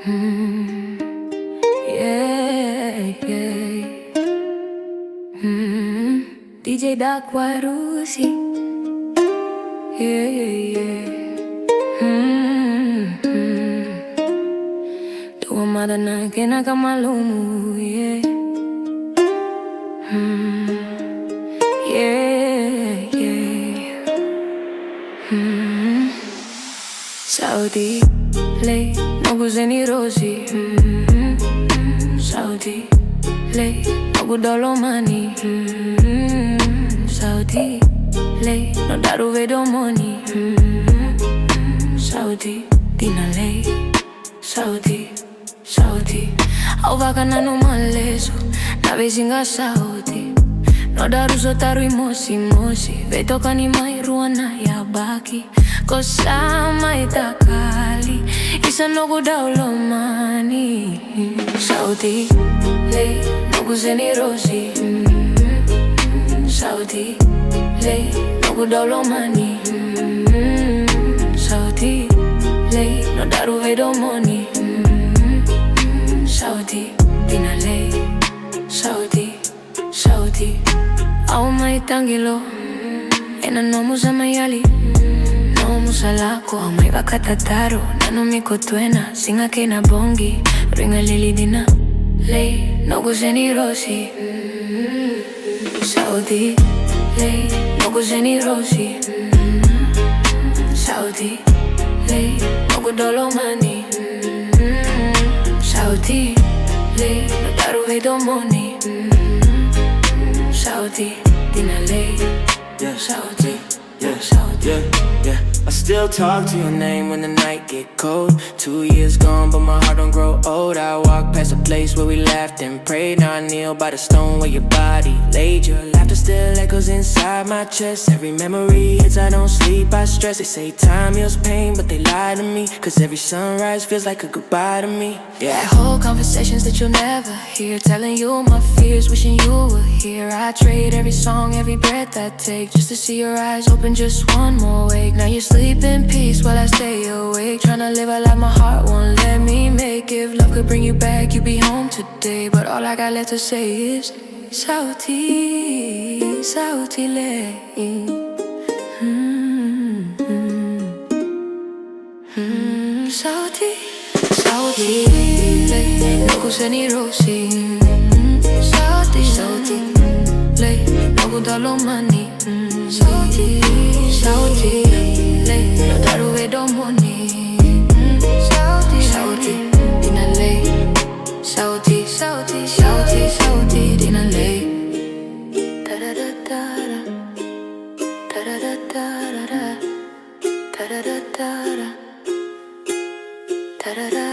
Mm, yeah, yeah. DJ Dark Warusi. Yeah, yeah, yeah. Tua mada na kena kamalumu. Yeah. Yeah, yeah. Saudi lei nogu zeni rosi. Saudi lei nogu dolomani. Saudi lei no daru vedo money. Saudi dina lei. Saudi au vakana no maleso na vezinga Saudi no daru sotaru imosi vetoka ni mairuana ya baki kosama itakali isa nogu daulomani. Saudi lei nogu zeni rosi. Saudi lei nogu daulomani. Saudi lei no daru vedo money. Saudi dina lei. Saudi au maitangilo ena nomu za mayali nomu salako au mai vakatataro nano miko twena singa kena bongi ringa lili dina lei nogu zeni rosi. Saudi lei nogu zeni rosi. Saudi lei nogu dolomani. Saudi lei no daru vedo money. Saudi dina lei. Saudi Yeah. I still talk to your name when the night get cold. 2 years gone, but my heart don't grow old. I walk past a place where we laughed and prayed. Now I kneel by the stone where your body laid. Your laughter still echoes inside my chest. Every memory hits, I don't sleep, I stress. They say time heals pain, but they lie to me. Cause every sunrise feels like a goodbye to me. Yeah, I hold conversations that you'll never hear, telling you my fears, wishing you were here. I trade every song, every breath I take, just to see your eyes open just one more wake. Now you sleep in peace while I stay awake, trying to live a life my heart won't let me make. If love could bring you back, you'd be home today. But all I got left to say is Saudi lei. Saudi lei nogu zeni rosi. Saudi lei nogu dalomani. Saudi lei no daru vedo money. Saudi dina lei. Saudi dina lei. Ta-da-da-da-da. Ta-da-da-da-da. Ta-da-da-da-da. Ta-da-da.